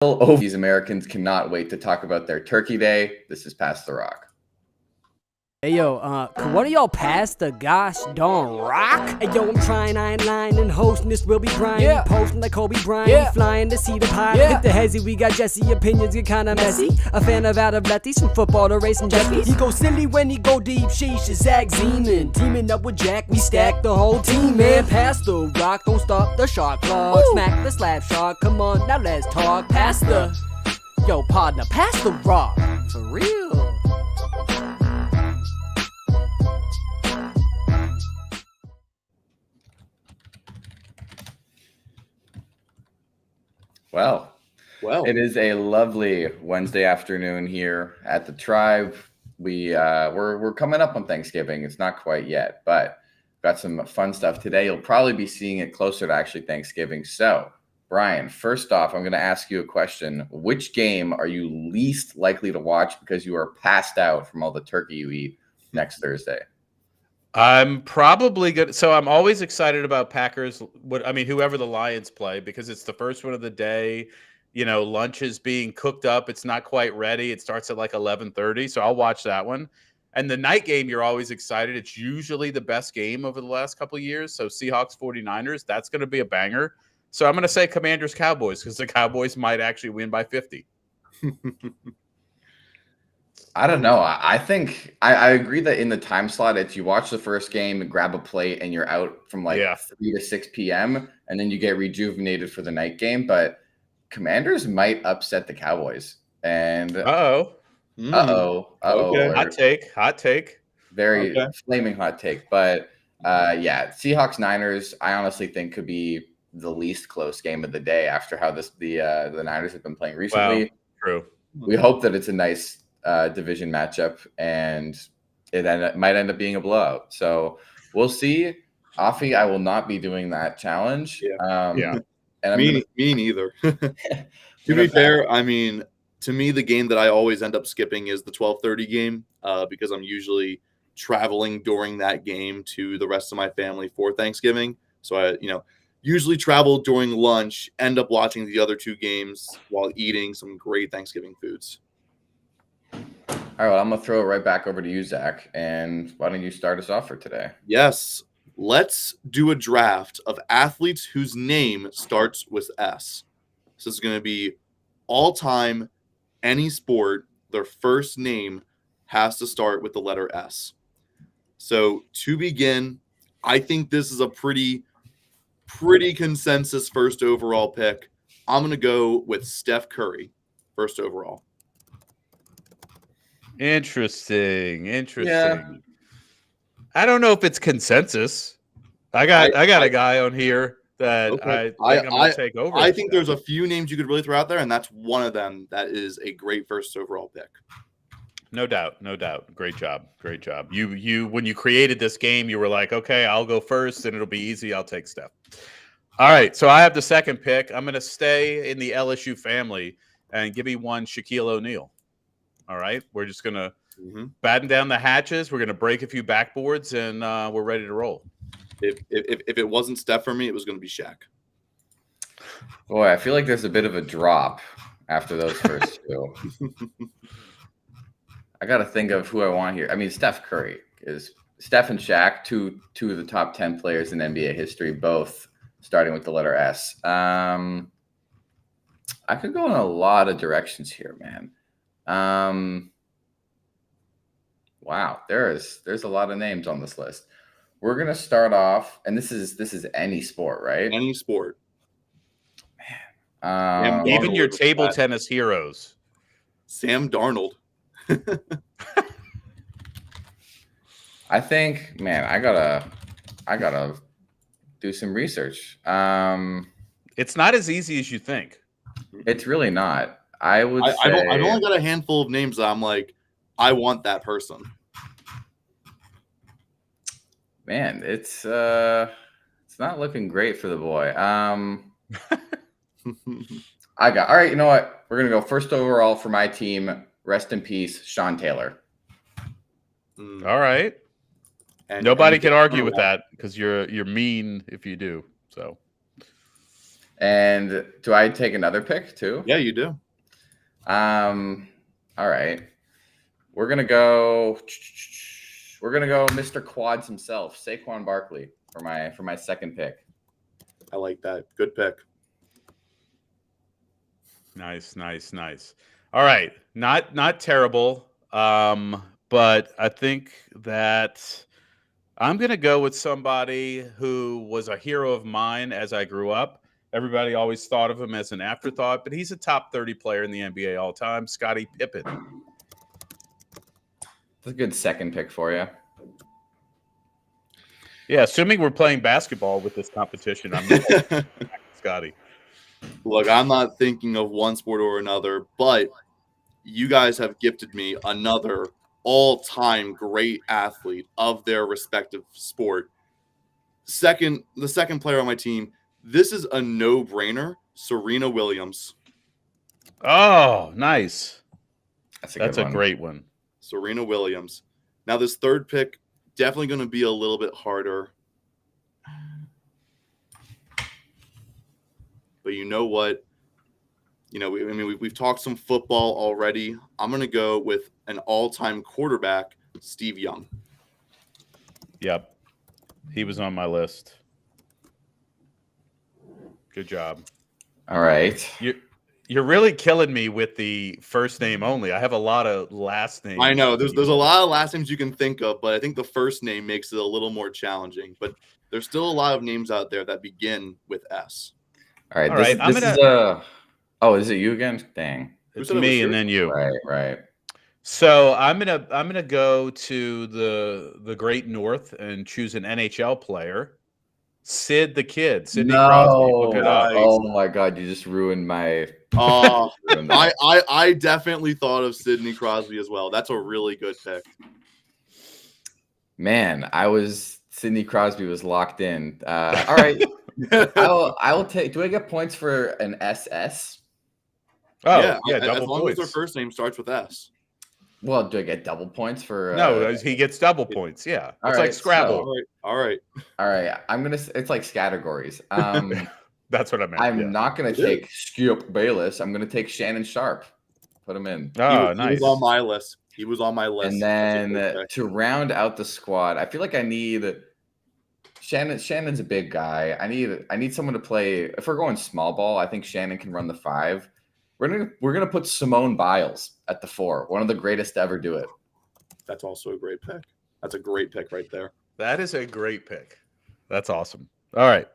over. These Americans cannot wait to talk about their Turkey Day. This is Pass the Rock. Hey yo, could one of y'all pass the gosh darn rock? Hey yo, I'm trying, I ain't lying, and hosting this will be Brian. Yeah. Posting like Kobe Bryant, Yeah. flying to see the pie. Yeah. Hit the hezzy, we got Jesse, opinions get kinda messy. A fan of out of Letties, from football to racing jet skis. He go silly when he go deep, sheesh, is Zach Zeman. Teaming up with Jack, we stack the whole team, man. Pass the rock, don't stop the shot clock. Woo. Smack the slap shot, come on, now let's talk. Pass the, yo partner, pass the rock, for real. Well, it is a lovely Wednesday afternoon here at the Tribe. We're coming up on Thanksgiving. It's not quite yet, but got some fun stuff today. You'll probably be seeing it closer to actually Thanksgiving. So, Brian, first off, I'm going to ask you a question. Which game are you least likely to watch because you are passed out from all the turkey you eat next Thursday? I'm probably good. So I'm always excited about Packers. Whoever the Lions play, because it's the first one of the day. You know, lunch is being cooked up. It's not quite ready. It starts at like 11:30. So I'll watch that one. And the night game, you're always excited. It's usually the best game over the last couple of years. So Seahawks 49ers, that's going to be a banger. So I'm going to say Commanders Cowboys because the Cowboys might actually win by 50. I don't know. I think I agree that in the time slot, it's you watch the first game, grab a plate, and you're out from 3 to 6 p.m. and then you get rejuvenated for the night game. But Commanders might upset the Cowboys. And Okay. Hot take. Very flaming hot take. But Seahawks Niners, I honestly think could be the least close game of the day after how the Niners have been playing recently. Wow. True. We hope that it's a nice division matchup, and it might end up being a blowout. So we'll see. Offie, I will not be doing that challenge. And me neither. To be fair, to me, the game that I always end up skipping is the 12:30 game because I'm usually traveling during that game to the rest of my family for Thanksgiving. So I, usually travel during lunch, end up watching the other two games while eating some great Thanksgiving foods. All right, well, I'm going to throw it right back over to you, Zach. And why don't you start us off for today? Yes. Let's do a draft of athletes whose name starts with S. This is going to be all-time, any sport, their first name has to start with the letter S. So to begin, I think this is a pretty consensus first overall pick. I'm going to go with Steph Curry, first overall. Interesting. Yeah. I don't know if it's consensus. I got a guy on here that I think I'm going to take over. I think there's a few names you could really throw out there, and that's one of them that is a great first overall pick. No doubt. Great job. You when you created this game, you were like, okay, I'll go first, and it'll be easy. I'll take Steph. All right, so I have the second pick. I'm going to stay in the LSU family and give me one Shaquille O'Neal. All right, we're just going to batten down the hatches. We're going to break a few backboards, and we're ready to roll. If it wasn't Steph for me, it was going to be Shaq. Boy, I feel like there's a bit of a drop after those first two. I got to think of who I want here. Steph Curry is Steph and Shaq, two of the top 10 players in NBA history, both starting with the letter S. I could go in a lot of directions here, man. Wow, there's a lot of names on this list. We're gonna start off, and this is any sport, right? Any sport. Man, even your table tennis heroes. Sam Darnold. I think, man, I gotta do some research. It's not as easy as you think. It's really not. I've only got a handful of names that I'm like, I want that person. Man, it's not looking great for the boy. All right, you know what? We're gonna go first overall for my team. Rest in peace, Sean Taylor. All right. Nobody can argue with that because you're mean if you do. So And do I take another pick too? Yeah, you do. All right. We're gonna go Mr. Quads himself, Saquon Barkley for my second pick. I like that. Good pick. Nice. All right, not terrible. But I think that I'm gonna go with somebody who was a hero of mine as I grew up. Everybody always thought of him as an afterthought, but he's a top 30 player in the NBA all time, Scottie Pippen. That's a good second pick for you. Yeah, assuming we're playing basketball with this competition, I'm Scottie. Look, I'm not thinking of one sport or another, but you guys have gifted me another all-time great athlete of their respective sport. The second player on my team, this is a no-brainer, Serena Williams. Oh, nice. That's a great one. Serena Williams. Now, this third pick, definitely going to be a little bit harder. But you know what? We've talked some football already. I'm going to go with an all-time quarterback, Steve Young. Yep. He was on my list. Good job. All right. You're really killing me with the first name only. I have a lot of last names. I know. There's a lot of last names you can think of, but I think the first name makes it a little more challenging. But there's still a lot of names out there that begin with S. All right. This is a... Oh, is it you again? Dang. It's me and then you. Right. So I'm gonna go to the Great North and choose an NHL player. Sid the Kid. Sidney Crosby. Look it up. Oh my God, you just ruined my... I definitely thought of Sidney Crosby as well. That's a really good pick. Man, Sidney Crosby was locked in. All right. I will take... Do I get points for an SS? Oh, yeah, double as long points. as their first name starts with S. Well, do I get double points for... No, he gets double points, yeah. It's like Scrabble. All right. It's like categories. That's what I meant. I'm not going to take Skip Bayless. I'm going to take Shannon Sharp. Put him in. Oh, nice. He was on my list. And then to round out the squad, I feel like I need... Shannon's a big guy. I need someone to play... If we're going small ball, I think Shannon can run the 5. We're gonna put Simone Biles at the 4. One of the greatest to ever do it. That's also a great pick. That's a great pick right there. That is a great pick. That's awesome. All right.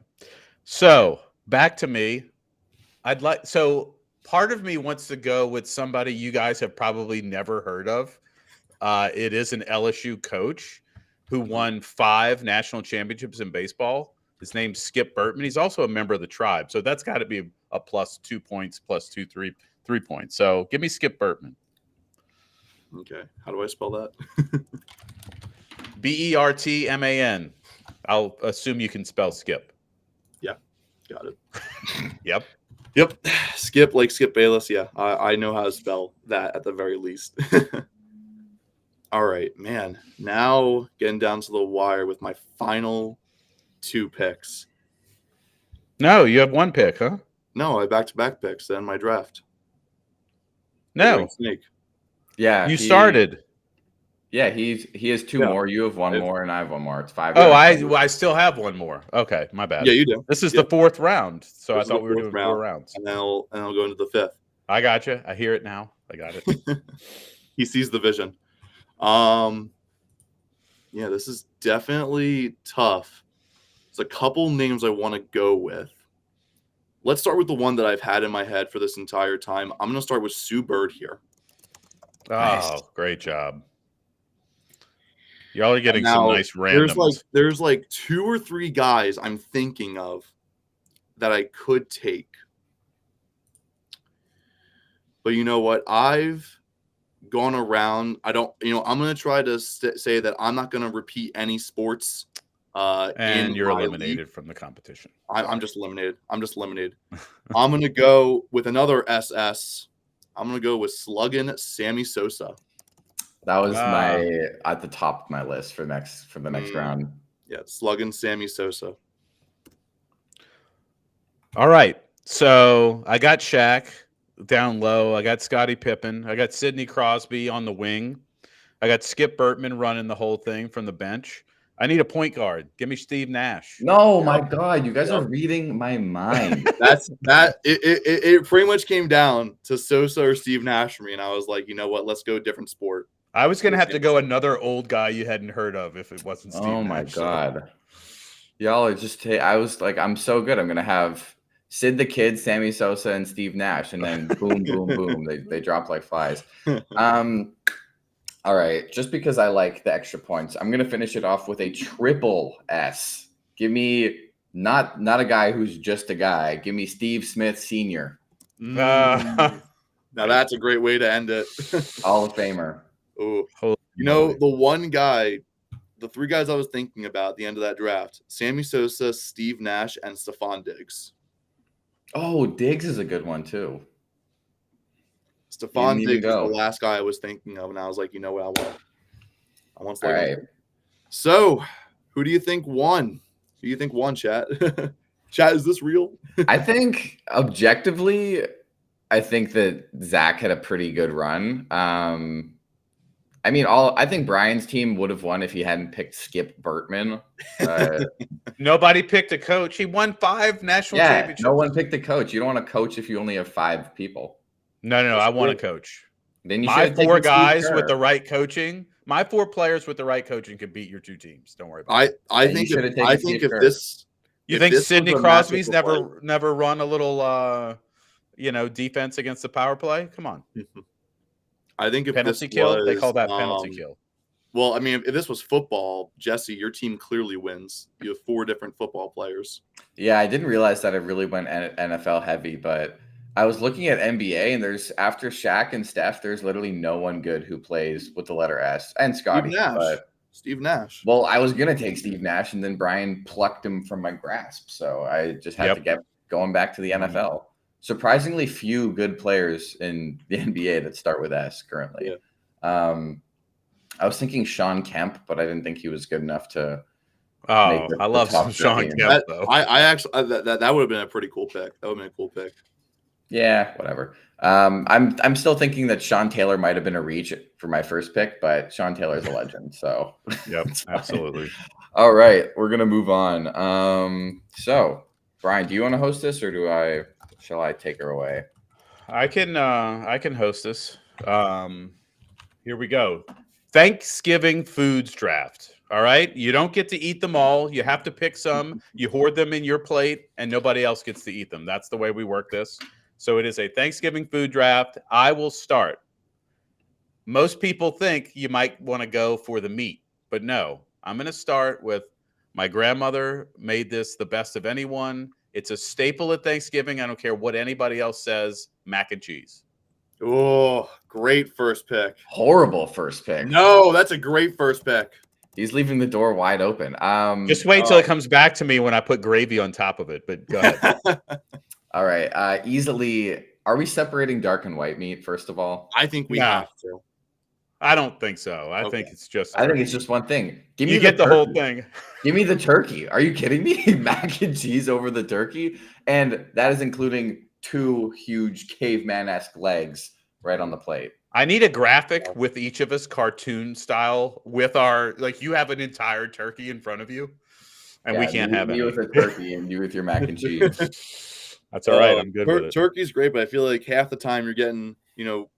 So back to me. So part of me wants to go with somebody you guys have probably never heard of. It is an LSU coach who won 5 national championships in baseball. His name's Skip Bertman. He's also a member of the Tribe. So that's got to be a plus 2 points, plus 3 points. So give me Skip Bertman. Okay. How do I spell that? Bertman. I'll assume you can spell Skip. Yeah. Got it. Yep. Skip, like Skip Bayless. Yeah. I know how to spell that at the very least. All right, man. Now getting down to the wire with my final 2 picks. No, you have 1 pick, huh? No, I back-to-back picks then my draft. No. Snake. Yeah. You started. Yeah, he has 2 more. You have 1 more, and I have 1 more. It's 5. Oh, I still have 1 more. Okay, my bad. Yeah, you do. This is the 4th round, so I thought we were doing 4 rounds. And then I'll go into the 5th. I got you. I hear it now. I got it. He sees the vision. Yeah, this is definitely tough. There's a couple names I want to go with. Let's start with the one that I've had in my head for this entire time. I'm going to start with Sue Bird here. Oh, Nice. Great job. Y'all are getting some nice randoms. There's like 2 or 3 guys I'm thinking of that I could take. But you know what? I've gone around. I'm going to try to say that I'm not going to repeat any sports. And you're eliminated from the competition. I'm just eliminated. I'm going to go with another SS. I'm going to go with slugging Sammy Sosa. That was at the top of my list for the next round. Yeah, slugging Sammy Sosa. All right. So I got Shaq down low. I got Scottie Pippen. I got Sidney Crosby on the wing. I got Skip Bertman running the whole thing from the bench. I need a point guard. Give me Steve Nash. No, my God, you guys are reading my mind. It pretty much came down to Sosa or Steve Nash for me, and I was like, you know what? Let's go different sport. I was gonna have to go another old guy you hadn't heard of if it wasn't Steve. Oh my Nash, God, y'all are just. I was like, I'm so good. I'm gonna have Sid the Kid, Sammy Sosa, and Steve Nash, and then boom, boom, boom. They drop like flies. All right, just because I like the extra points, I'm gonna finish it off with a triple S. Give me not a guy who's just a guy. Give me Steve Smith Sr. Now that's a great way to end it. Hall of Famer. Oh, you know, the one guy, the three guys I was thinking about at the end of that draft: Sammy Sosa, Steve Nash, and Stephon Diggs. Oh, Diggs is a good one too. Stephon Diggs is the last guy I was thinking of, and I was like, you know what, I want. All right. So, who do you think won? Who do you think won, chat? Chat, is this real? I think objectively, I think that Zach had a pretty good run. I mean, I think Brian's team would have won if he hadn't picked Skip Bertman. Nobody picked a coach. He won 5 national championships. No one picked a coach. You don't want to coach if you only have 5 people. No. I want a coach. Then you my 4 guys with the right coaching. My 4 players with the right coaching could beat your 2 teams. Don't worry about it. I think if this. You think Sidney Crosby's never run a little defense against the power play? Come on. I think if penalty kill, they call that penalty kill. Well, I mean, if this was football, Jesse, your team clearly wins. You have 4 different football players. Yeah, I didn't realize that it really went NFL heavy, but I was looking at NBA, and there's after Shaq and Steph, there's literally no one good who plays with the letter S. And Scotty, Steve Nash. Well, I was gonna take Steve Nash, and then Brian plucked him from my grasp, so I just had to get going back to the NFL. Surprisingly few good players in the NBA that start with S currently. Yeah. I was thinking Sean Kemp, but I didn't think he was good enough to. I love some Sean Kemp though. I actually that would have been a pretty cool pick. That would have been a cool pick. Yeah, whatever. I'm still thinking that Sean Taylor might have been a reach for my first pick, but Sean Taylor's a legend. So yep, absolutely. All right, we're gonna move on. So Brian, do you want to host this, or shall I take her away? I can host this. Here we go. Thanksgiving foods draft. All right. You don't get to eat them all. You have to pick some. You hoard them in your plate, and nobody else gets to eat them. That's the way we work this. So it is a Thanksgiving food draft. I will start. Most people think you might want to go for the meat, but no. I'm going to start with my grandmother made this the best of anyone. It's a staple at Thanksgiving. I don't care what anybody else says. Mac and cheese. Oh, great first pick. Horrible first pick. No, that's a great first pick. He's leaving the door wide open. Just wait till it comes back to me when I put gravy on top of it. But go ahead. All right. Easily, are we separating dark and white meat, first of all? I think we have to. I don't think so. I think it's just. I think it's just one thing. You get the whole thing. Give me the turkey. Are you kidding me? Mac and cheese over the turkey, and that is including 2 huge caveman-esque legs right on the plate. I need a graphic with each of us, cartoon style, with our you have an entire turkey in front of you, and we can't have it. You with a turkey and you with your mac and cheese. That's all right. I'm good with it. Turkey's great, but I feel like half the time you're getting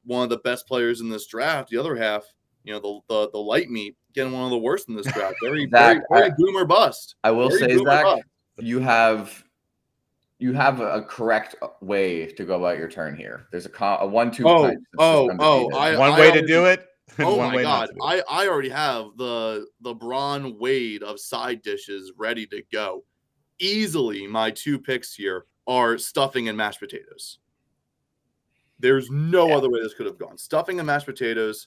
one of the best players in this draft. The other half, the light meat, getting one of the worst in this draft. Very boom or bust. I will say, Zach, you have a correct way to go about your turn here. There's a 1-2 punch. One way to do it. Oh my God. I already have the Braun Wade of side dishes ready to go. Easily my 2 picks here are stuffing and mashed potatoes. There's no other way this could have gone. Stuffing and mashed potatoes,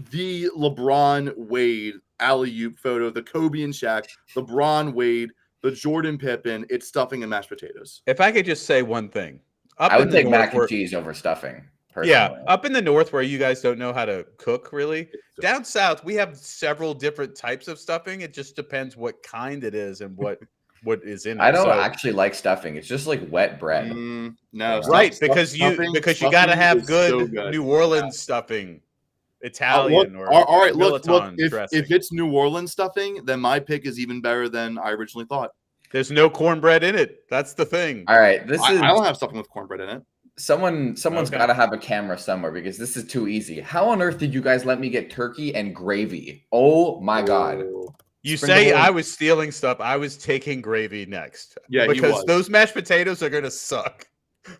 the LeBron Wade alley-oop photo, the Kobe and Shaq, the Braun Wade, the Jordan Pippen, it's stuffing and mashed potatoes. If I could just say one thing. I would take mac and cheese over stuffing. Personally. Yeah, up in the north where you guys don't know how to cook, really. Down south, we have several different types of stuffing. It just depends what kind it is and what what is in it. I don't So, actually like stuffing. It's just like wet bread. No, right, stuff- because stuffing- you stuffing got to have is good, so good. New Orleans stuffing, Look, Italian or all right, look. Milton If dressing. it's New Orleans stuffing, then my pick is even better than I originally thought. There's no cornbread in it. That's the thing. All right, I don't have stuffing with cornbread in it. someone's Okay. got to have a camera somewhere because this is too easy. How on earth did you guys let me get turkey and gravy? Oh my god! Oh. You Sprinkle say on- I was stealing stuff. I was taking gravy next. Yeah, he because was. those mashed potatoes are gonna suck.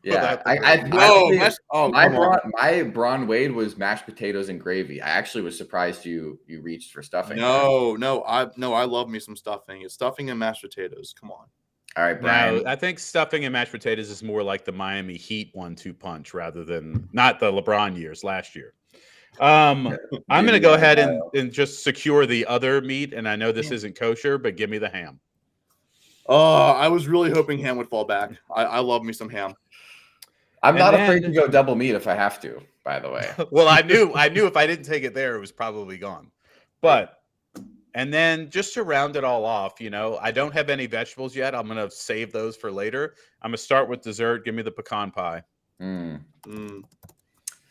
Yeah, without the I gravy. No, honestly, oh, my come on. Braun Wade was mashed potatoes and gravy. I actually was surprised you reached for stuffing. No, I love me some stuffing. It's stuffing and mashed potatoes. Come on. All right, Brian. No, I think stuffing and mashed potatoes is more like the Miami Heat 1-2 punch rather than not the LeBron years last year. I'm going to go ahead and just secure the other meat, and I know this isn't kosher, but give me the ham. Oh, I was really hoping ham would fall back. I love me some ham. I'm And not then- afraid to go double meat if I have to. By the way, Well, I knew if I didn't take it there, it was probably gone. But and then just to round it all off, I don't have any vegetables yet. I'm gonna save those for later. I'm gonna start with dessert. Give me the pecan pie.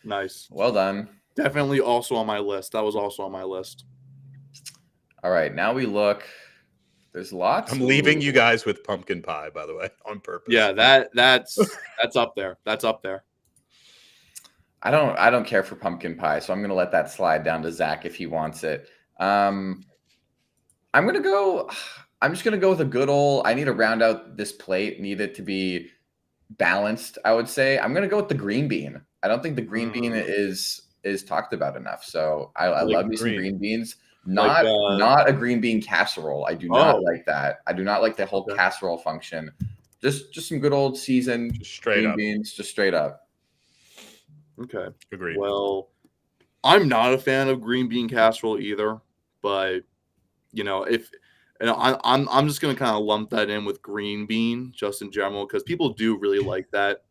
Nice. Well done. Definitely also on my list. That was also on my list. All right, now we look. There's lots. I'm leaving you guys with pumpkin pie, by the way, on purpose. Yeah, that's up there. That's up there. I don't care for pumpkin pie, so I'm gonna let that slide down to Zach if he wants it. I'm just gonna go with a good old. I need to round out this plate. Need it to be balanced. I would say I'm gonna go with the green bean. I don't think the green bean is talked about enough. So I love me some green beans. Not a green bean casserole. I do not like that. I do not like the whole casserole function. Just some good old seasoned straight green up beans, just straight up. Okay. Agreed. Well, I'm not a fan of green bean casserole either, but I'm just gonna kind of lump that in with green bean just in general because people do really like that.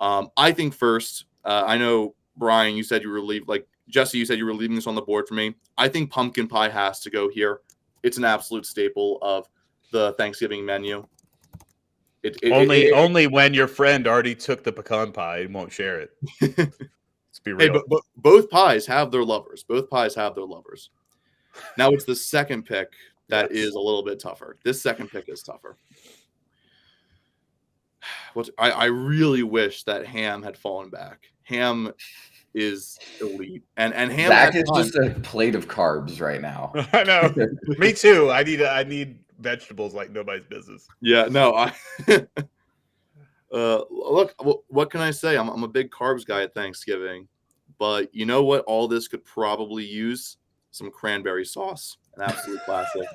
I think first, I know Brian, you said you were Jesse, you said you were leaving this on the board for me. I think pumpkin pie has to go here. It's an absolute staple of the Thanksgiving menu. Only when your friend already took the pecan pie and won't share it. Let's be real. Hey, but both pies have their lovers. Both pies have their lovers. Now it's the second pick that is a little bit tougher. This second pick is tougher. I really wish that ham had fallen back. Ham is elite, and ham. Zach is just a plate of carbs right now. I know. Me too. I need vegetables like nobody's business. Yeah. No. Look. What can I say? I'm a big carbs guy at Thanksgiving, but you know what? All this could probably use some cranberry sauce. An absolute classic.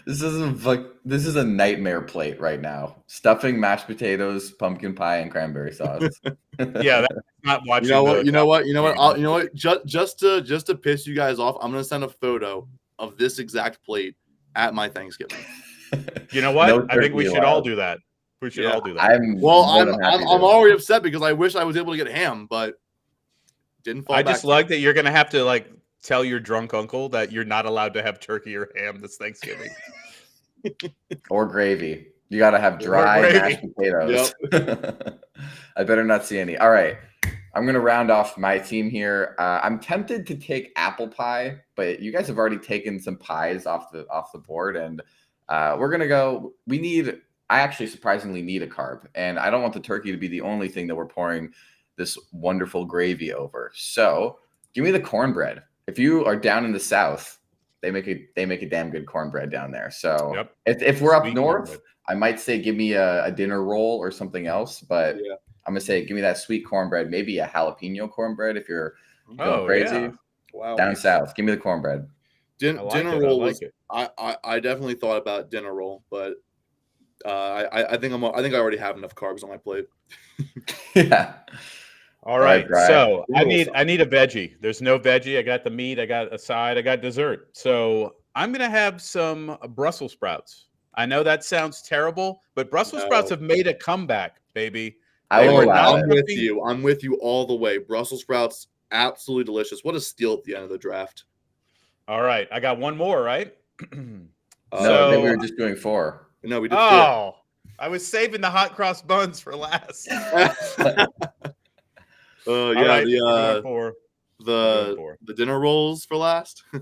This is a nightmare plate right now. Stuffing, mashed potatoes, pumpkin pie, and cranberry sauce. Yeah, that's not watching. You know what? Just to piss you guys off, I'm gonna send a photo of this exact plate at my Thanksgiving. You know what? No I think we turkey should all allowed. do that. We should all do that. I'm already upset because I wish I was able to get ham, but didn't fall. I back just like that you're gonna have to tell your drunk uncle that you're not allowed to have turkey or ham this Thanksgiving. Or gravy. You got to have dry mashed potatoes. Yep. I better not see any. All right. I'm going to round off my team here. I'm tempted to take apple pie, but you guys have already taken some pies off the board, and we're going to go. I actually surprisingly need a carb, and I don't want the turkey to be the only thing that we're pouring this wonderful gravy over. So give me the cornbread. If you are down in the South, they make a damn good cornbread down there. So if we're up north, cornbread, I might say give me a dinner roll or something else. But I'm gonna say give me that sweet cornbread, maybe a jalapeno cornbread if you're going crazy. Yeah. Wow. Down south, give me the cornbread. Dinner roll was. I definitely thought about dinner roll, but I think I already have enough carbs on my plate. Yeah. All right, so I need a veggie. There's no veggie. I got the meat. I got a side. I got dessert. So I'm gonna have some Brussels sprouts. I know that sounds terrible, but Brussels sprouts have made a comeback, baby. I'm with you all the way. Brussels sprouts, absolutely delicious. What a steal at the end of the draft. All right, I got one more. Right. No, I think we were just doing 4. No, we did 4. Oh, I was saving the hot cross buns for last. Yeah, Right, the dinner rolls for last. All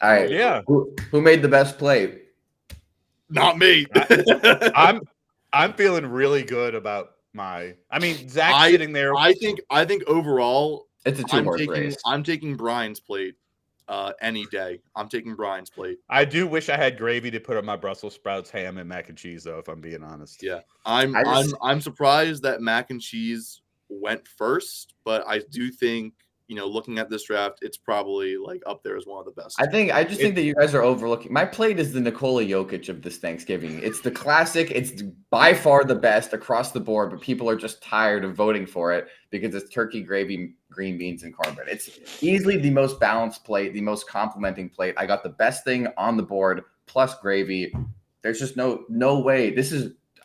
right. Yeah. Who made the best plate? Not me. I'm feeling really good about Zach sitting there. I think overall It's a 2-horse race. I'm taking Brian's plate any day. I'm taking Brian's plate. I do wish I had gravy to put on my Brussels sprouts, ham, and mac and cheese, though, if I'm being honest. Yeah. I'm surprised that mac and cheese went first, but I do think, looking at this draft, it's probably like up there as one of the best. I just think that you guys are overlooking. My plate is the Nikola Jokic of this Thanksgiving. It's the classic. It's by far the best across the board, but people are just tired of voting for it because it's turkey, gravy, green beans, and cornbread. It's easily the most balanced plate, the most complimenting plate. I got the best thing on the board plus gravy. There's just no way.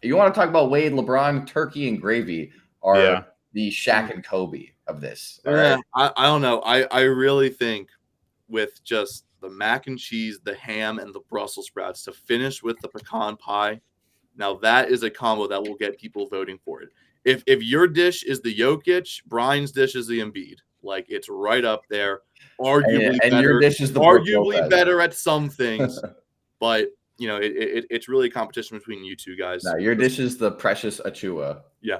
You want to talk about Wade, LeBron, turkey, and gravy are the Shaq and Kobe of this. Right? I don't know. I really think with just the mac and cheese, the ham, and the Brussels sprouts to finish with the pecan pie, now that is a combo that will get people voting for it. If your dish is the Jokic, Brian's dish is the Embiid. Like, it's right up there. Arguably and better. Your dish is the arguably better at some things, but it's really a competition between you two guys. No, your dish is the Precious Achua. Yeah.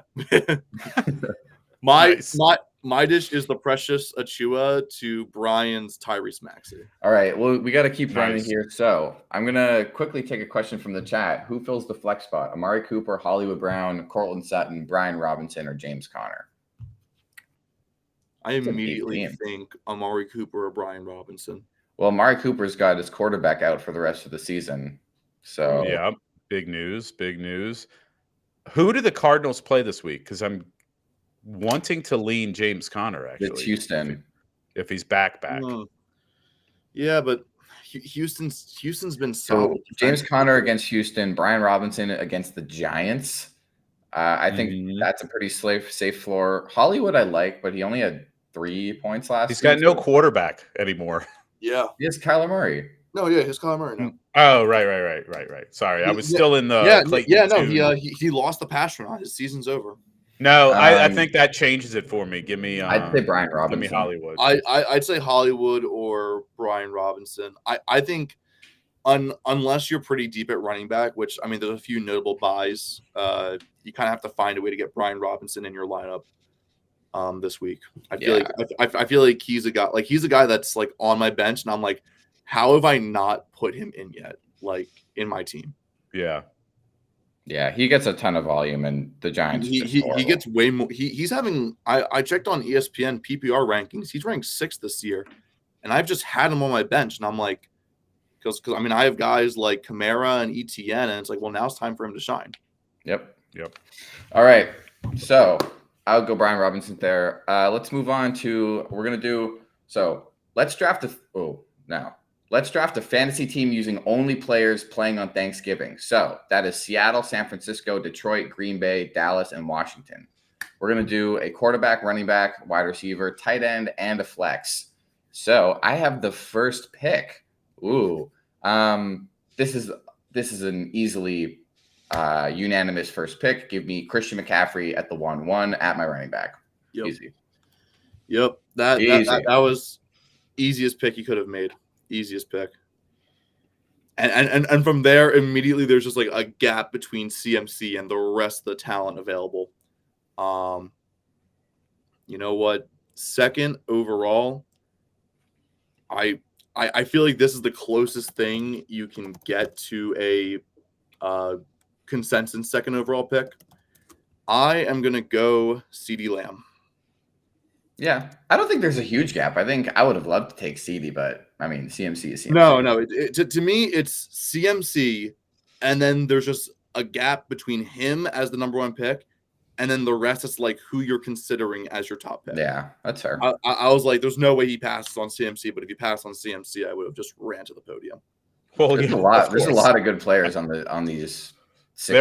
My Nice. My dish is the Precious Achua to Brian's Tyrese Maxey. All right. Well, we got to keep running Nice. here. So I'm going to quickly take a question from the chat. Who fills the flex spot? Amari Cooper, Hollywood Brown, Cortland Sutton, Brian Robinson, or James Conner? I immediately think Amari Cooper or Brian Robinson. Well, Amari Cooper's got his quarterback out for the rest of the season. So yeah, big news. Who do the Cardinals play this week? Because I'm wanting to lean James Conner, actually. It's Houston. If he's back. Yeah, but Houston's been solid. So James Conner against Houston, Brian Robinson against the Giants. I think that's a pretty safe floor. Hollywood I like, but he only had 3 points last He's got no quarterback anymore. Yeah. He has Kyler Murray. No, yeah, he's Kyler Murray now. Oh, right. Sorry, I was still in the he lost the pass run. His season's over. No, I think that changes it for me. Give me I'd say Brian Robinson. Give me Hollywood. I'd say Hollywood or Brian Robinson. I think unless you're pretty deep at running back, which there's a few notable buys, you kind of have to find a way to get Brian Robinson in your lineup this week. I feel like he's a guy that's like on my bench, and I'm like, how have I not put him in yet? Like, in my team. Yeah. Yeah, he gets a ton of volume, and the Giants. He gets way more. He's having. I checked on ESPN PPR rankings. He's ranked 6th this year, and I've just had him on my bench, and I'm like, because I have guys like Kamara and ETN, and it's like, well, now it's time for him to shine. Yep. All right, so I'll go Brian Robinson there. Let's move on to let's draft Let's draft a fantasy team using only players playing on Thanksgiving. So that is Seattle, San Francisco, Detroit, Green Bay, Dallas, and Washington. We're going to do a quarterback, running back, wide receiver, tight end, and a flex. So I have the first pick. Ooh. This is an easily unanimous first pick. Give me Christian McCaffrey at the 1-1 at my running back. Yep. Easy. Yep. That was easiest pick you could have made. Easiest pick. And from there, immediately there's just like a gap between CMC and the rest of the talent available. You know what? Second overall, I feel like this is the closest thing you can get to a consensus second overall pick. I am gonna go CeeDee Lamb. Yeah, I don't think there's a huge gap. I think I would have loved to take CeeDee, but CMC is CMC. No. To me, it's CMC, and then there's just a gap between him as the number 1 pick, and then the rest is like who you're considering as your top pick. Yeah, that's fair. I was like, there's no way he passes on CMC, but if he passed on CMC, I would have just ran to the podium. Well, there's a lot. There's a lot of good players on these. 16.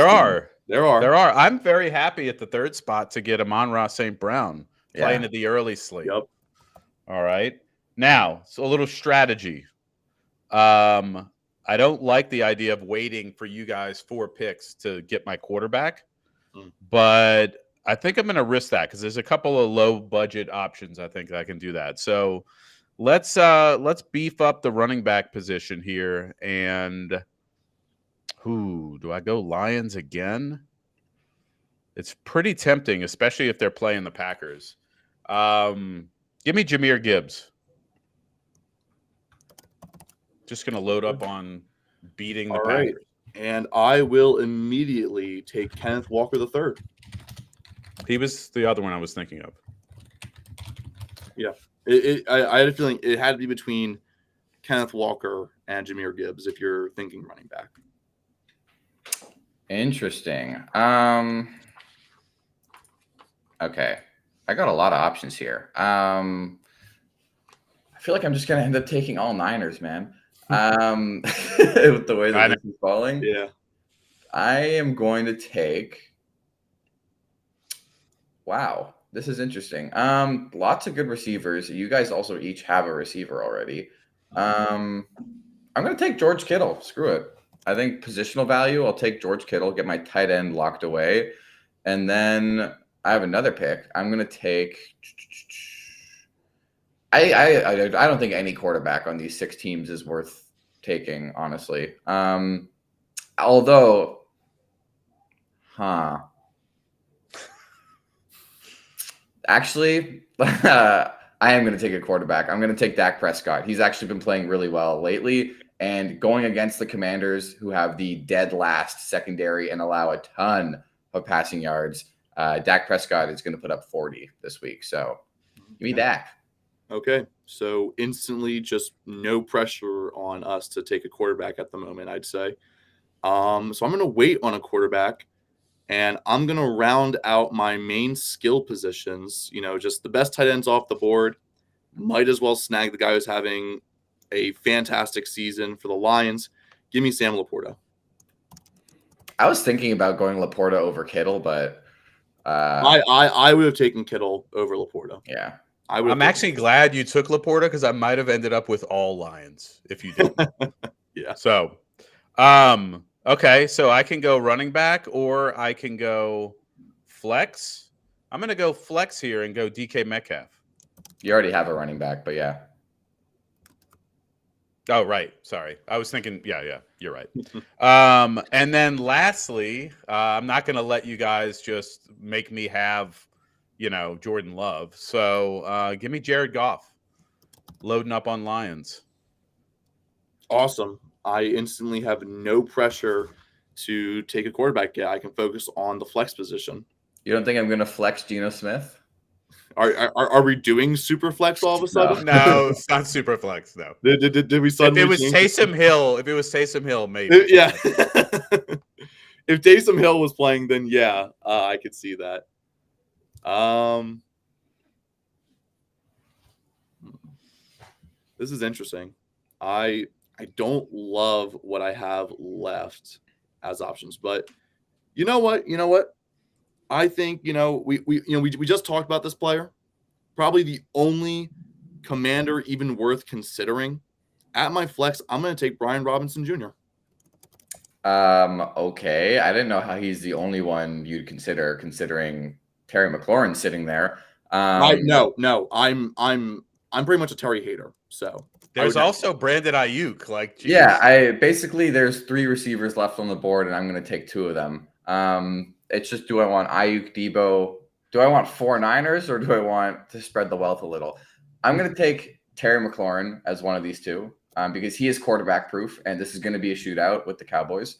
There are. I'm very happy at the 3rd spot to get Amon-Ra St. Brown. Playing at the early slate. Yep. All right. Now, so a little strategy. I I don't like the idea of waiting for you guys 4 picks to get my quarterback, but I think I'm going to risk that because there's a couple of low budget options. I think I can do that. So let's beef up the running back position here. And who do I go? Lions again? It's pretty tempting, especially if they're playing the Packers. Give me Jahmyr Gibbs. Just going to load up on beating the Packers. And I will immediately take Kenneth Walker III. He was the other one I was thinking of. Yeah. I had a feeling it had to be between Kenneth Walker and Jahmyr Gibbs if you're thinking running back. Interesting. Okay. I got a lot of options here. I feel like I'm just going to end up taking all Niners, man. With the way that this is falling. Yeah. I am going to take. Wow, this is interesting. Lots of good receivers. You guys also each have a receiver already. I'm going to take George Kittle. Screw it. I think positional value. I'll take George Kittle, get my tight end locked away, and then I have another pick. I'm going to take. I don't think any quarterback on these 6 teams is worth taking, honestly. Although, actually, I am going to take a quarterback. I'm going to take Dak Prescott. He's actually been playing really well lately, and going against the Commanders, who have the dead last secondary and allow a ton of passing yards. Dak Prescott is going to put up 40 this week. So, give me Dak. Okay, so instantly just no pressure on us to take a quarterback at the moment, I'd say. So I'm going to wait on a quarterback, and I'm going to round out my main skill positions. Just the best tight ends off the board. Might as well snag the guy who's having a fantastic season for the Lions. Give me Sam Laporta. I was thinking about going Laporta over Kittle, but I would have taken Kittle over Laporta. Yeah. I'm actually glad you took Laporta because I might have ended up with all Lions if you did. Yeah. So, okay. So I can go running back or I can go flex. I'm going to go flex here and go DK Metcalf. You already have a running back, but yeah. Oh, right. Sorry. I was thinking, yeah, you're right. And then lastly, I'm not going to let you guys just make me have Jordan Love. So give me Jared Goff loading up on Lions. Awesome. I instantly have no pressure to take a quarterback yet. I can focus on the flex position. You don't think I'm going to flex Geno Smith? Are we doing super flex all of a sudden? No, it's not super flex. No. Did we suddenly? If it was Taysom Hill, maybe. Yeah. If Taysom Hill was playing, then yeah, I could see that. This is interesting. I don't love what I have left as options, but you know what? I think we just talked about this player. Probably the only commander even worth considering. At my flex, I'm going to take Brian Robinson Jr. Okay. I didn't know how he's the only one you'd consider, considering Terry McLaurin sitting there. No. I'm pretty much a Terry hater. So there's also Brandon Ayuk. Like, geez. Yeah, there's 3 receivers left on the board, and I'm going to take 2 of them. It's just, do I want Ayuk, Debo? Do I want 4 Niners, or do I want to spread the wealth a little? I'm going to take Terry McLaurin as one of these 2 because he is quarterback proof, and this is going to be a shootout with the Cowboys.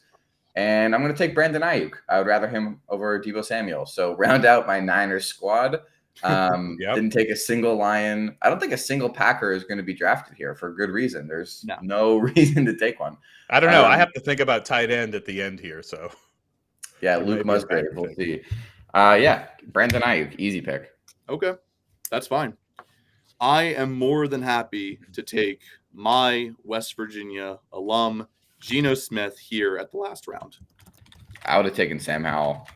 And I'm going to take Brandon Ayuk. I would rather him over Debo Samuel. So round out my Niners squad. Didn't take a single Lion. I don't think a single Packer is going to be drafted here for good reason. There's no reason to take one. I don't know. I have to think about tight end at the end here. So yeah, Luke Musgrave. We'll see. Brandon Ayuk, easy pick. Okay, that's fine. I am more than happy to take my West Virginia alum, Geno Smith, here at the last round. I would have taken Sam Howell.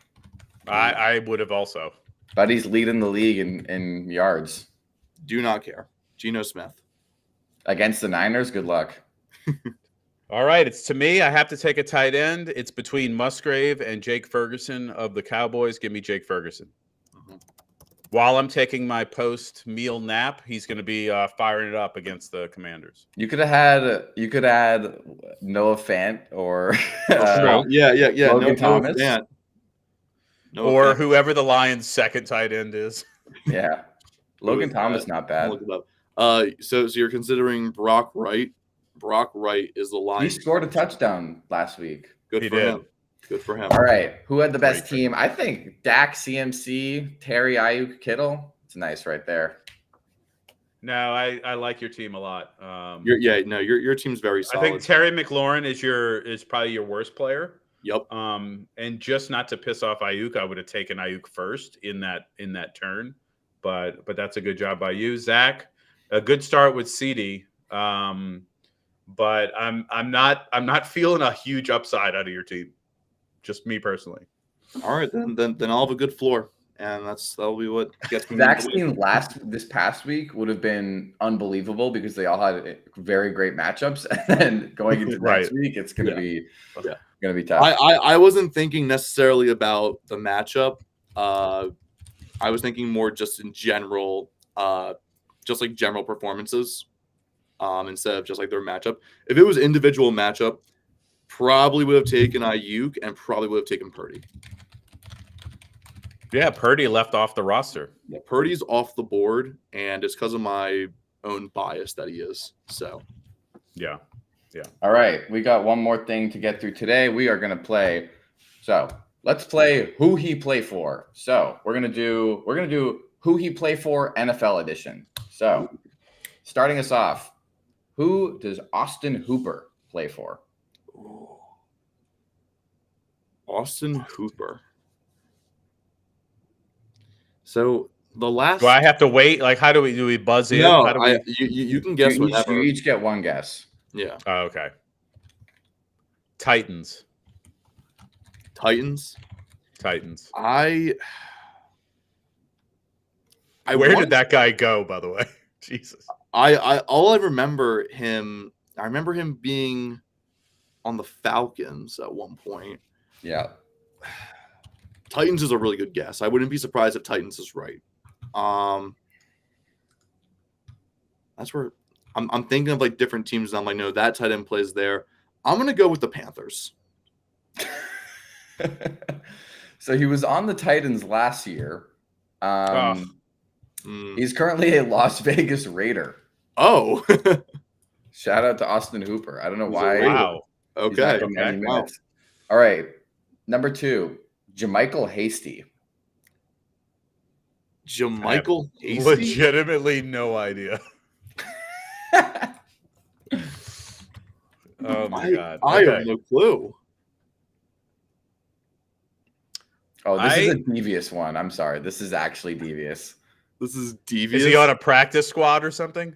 I would have also. But he's leading the league in yards. Do not care. Geno Smith. Against the Niners, good luck. All right, it's to me. I have to take a tight end. It's between Musgrave and Jake Ferguson of the Cowboys. Give me Jake Ferguson. While I'm taking my post-meal nap, he's going to be firing it up against the Commanders. You could add Noah Fant or Logan Logan Thomas. Or whoever the Lions' second tight end is. Yeah. Logan Thomas, not bad. Look it up. So you're considering Brock Wright. Brock Wright is the Lions. He scored a touchdown last week. Good for him. Good for him. All right. Who had the best team? I think Dak, CMC, Terry, Ayuk, Kittle. It's nice right there. No, I like your team a lot. Your team's very solid. I think Terry McLaurin is probably your worst player. Yep. And just not to piss off Ayuk, I would have taken Ayuk first in that turn. But that's a good job by you, Zach. A good start with CD. But I'm not feeling a huge upside out of your team. Just me personally. All right, then I'll have a good floor, and that'll be what gets me. Zach's team this past week would have been unbelievable because they all had very great matchups, and then going into next week, it's gonna be tough. I wasn't thinking necessarily about the matchup. I was thinking more just in general, just like general performances. Instead of just like their matchup. If it was individual matchup, probably would have taken Ayuk and probably would have taken Purdy. Yeah, Purdy left off the roster. Yeah, Purdy's off the board, and it's because of my own bias that he is. So, yeah. All right, we got one more thing to get through today. We are going to play. So let's play who he play for. So we're gonna do who he play for NFL edition. So starting us off. Who does Austin Hooper play for? Austin Hooper. So the last. Do I have to wait? Like, how do we buzz in? No, how do you can guess whatever. You each get one guess. Yeah. Oh, okay. Titans. Where did that guy go, by the way? Jesus. I remember him being on the Falcons at one point. Yeah. Titans is a really good guess. I wouldn't be surprised if Titans is right. That's where I'm thinking of like different teams. And I'm like, no, that tight end plays there. I'm gonna go with the Panthers. So he was on the Titans last year. He's currently a Las Vegas Raider. Oh, shout out to Austin Hooper. I don't know why. Wow. Okay. Wow. All right. Number 2, Jermichael Hasty. Jermichael Hasty. Legitimately no idea. Oh my God. I have no clue. Oh, this is a devious one. I'm sorry. This is actually devious. This is devious. Is he on a practice squad or something?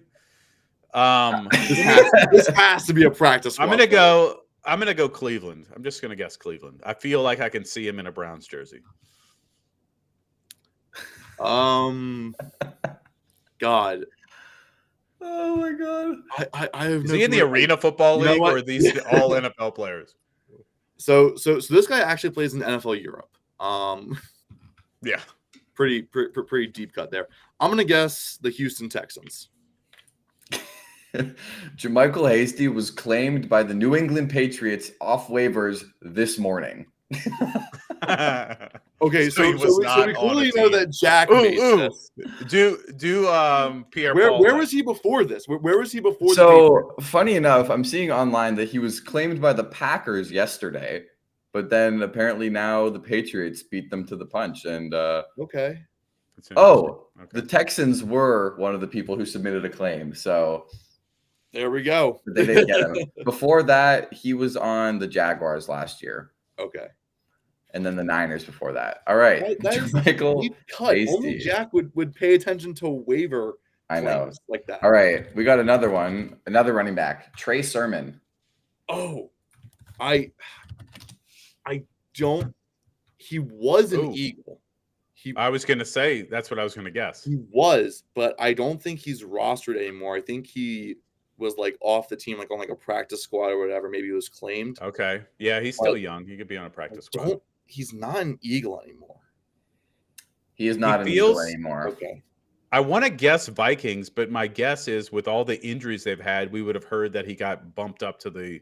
This has to be a practice squad. I'm gonna go Cleveland. I'm just gonna guess Cleveland. I feel like I can see him in a Browns jersey. God. Oh my God. I have Is he in the Arena Football League or are these all NFL players? So this guy actually plays in NFL Europe. Yeah. Pretty deep cut there. I'm gonna guess the Houston Texans. Jermichael Hasty was claimed by the New England Patriots off waivers this morning. Okay, so we clearly know that Jack made this. Do Pierre Paul. Where was he before this? Where was he before? So funny enough, I'm seeing online that he was claimed by the Packers yesterday, but then apparently now the Patriots beat them to the punch. And okay. The Texans were one of the people who submitted a claim. So there we go. They didn't get him. Before that, he was on the Jaguars last year. Okay. And then the Niners before that. All right. Michael only Jack would pay attention to waiver. I know. Like that. All right. We got another one. Another running back. Trey Sermon. Oh. I don't. He was an Eagle. I was going to say, that's what I was going to guess. He was, but I don't think he's rostered anymore. I think he was like off the team, like on like a practice squad or whatever. Maybe he was claimed. Okay. Yeah, he's still young. He could be on a practice squad. He's not an Eagle anymore. He is not an Eagle anymore. Okay. I want to guess Vikings, but my guess is with all the injuries they've had, we would have heard that he got bumped up to the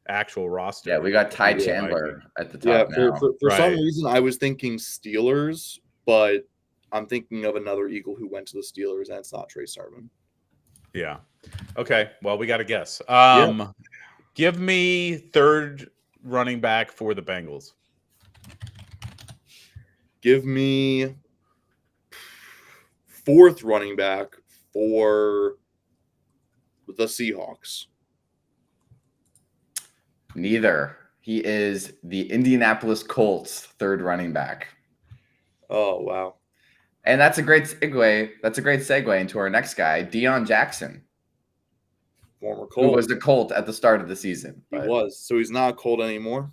actual roster. Yeah, we got Ty Chandler at the top now. For some reason, I was thinking Steelers, but I'm thinking of another Eagle who went to the Steelers, and it's not Trey Sermon. Yeah. Okay. Well, we got to guess. Give me third running back for the Bengals. Give me fourth running back for the Seahawks. Neither. He is the Indianapolis Colts third running back. Oh, wow. And that's a great segue. That's a great segue into our next guy, Deion Jackson. Former Colt. Who was a Colt at the start of the season. He was. So he's not a Colt anymore?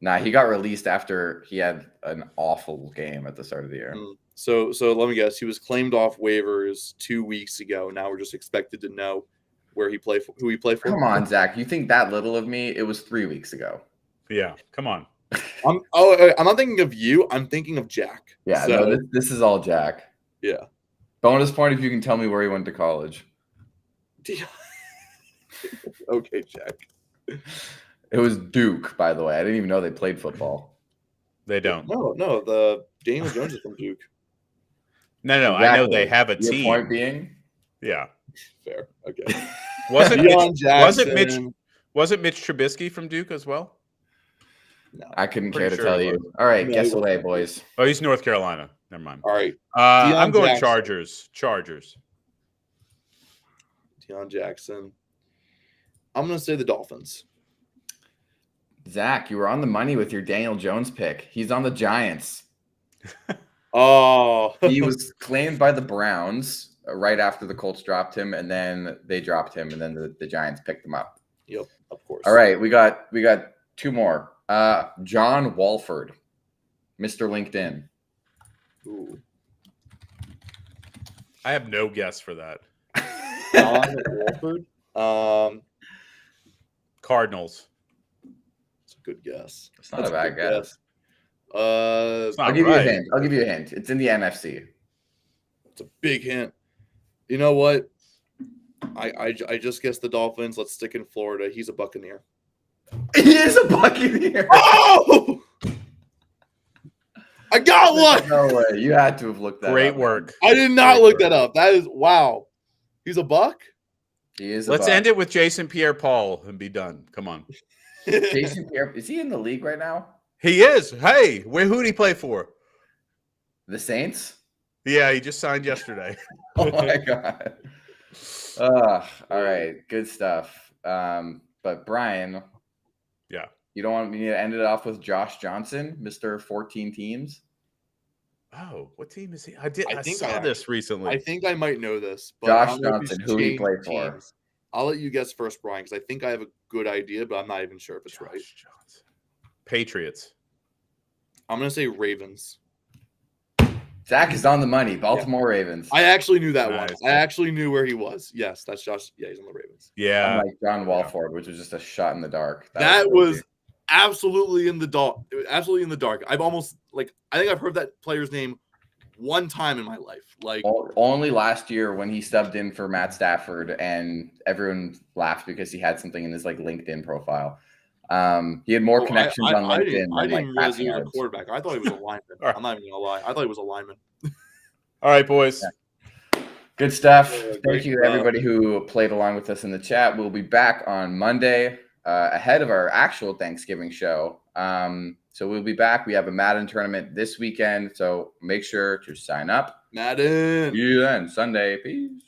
Nah, he got released after he had an awful game at the start of the year. So let me guess. He was claimed off waivers 2 weeks ago. Now we're just expected to know who he played for. Come on, Zach. You think that little of me? It was 3 weeks ago. Yeah, come on. I'm not thinking of you. I'm thinking of Jack. Yeah, so, no, this is all Jack. Yeah. Bonus point if you can tell me where he went to college. Okay, Jack. It was Duke, by the way. I didn't even know they played football. They don't. No. The Daniel Jones is from Duke. No. Exactly. I know they have a team. Your point being? Yeah. Fair. Okay. Wasn't Mitch Trubisky from Duke as well? No. I couldn't care to tell you. All right, guess away, boys. Oh, he's North Carolina. Never mind. All right. I'm going Jackson. Chargers. Deion Jackson. I'm going to say the Dolphins. Zach, you were on the money with your Daniel Jones pick. He's on the Giants. Oh. He was claimed by the Browns right after the Colts dropped him, and then they dropped him, and then the Giants picked him up. Yep, of course. All right, we got two more. John Walford, Mr. LinkedIn. Ooh. I have no guess for that. John Walford? Cardinals. It's a good guess. It's not a bad guess. I'll give you a hint. I'll give you a hint. It's in the NFC. It's a big hint. You know what? I just guessed the Dolphins. Let's stick in Florida. He's a Buccaneer. He is a Buccaneer. Oh! I got one. No way. You had to have looked that up. Great work. I did not look that up. That is wow. He's a Buck? He is. Let's end it with Jason Pierre-Paul and be done. Come on. Jason Pierre, is he in the league right now? He is. Hey, who did he play for? The Saints? Yeah, he just signed yesterday. Oh my god. All right, good stuff. But Brian, yeah, you don't want me to end it off with Josh Johnson, Mr. 14 teams? Oh, what team is he? I saw this recently. I think I might know this. But Josh Johnson, who he played for. I'll let you guess first, Brian, because I think I have a good idea, but I'm not even sure if it's right. Johnson. Patriots. I'm going to say Ravens. Zach is on the money. Baltimore Ravens. I actually knew that one. I actually knew where he was. Yes, that's Josh. Yeah, he's on the Ravens. Yeah. Unlike John Walford, which was just a shot in the dark. That was absolutely in the dark. Absolutely in the dark. I think I've heard that player's name one time in my life. Like only last year when he subbed in for Matt Stafford, and everyone laughed because he had something in his LinkedIn profile. He had more connections on LinkedIn. I didn't realize he was a quarterback. I thought he was a lineman. I'm not even gonna lie. I thought he was a lineman. All right, boys. Yeah. Good stuff. Thank you to everybody who played along with us in the chat. We'll be back on Monday ahead of our actual Thanksgiving show. So we'll be back. We have a Madden tournament this weekend, so make sure to sign up. Madden. See you then. Sunday. Peace.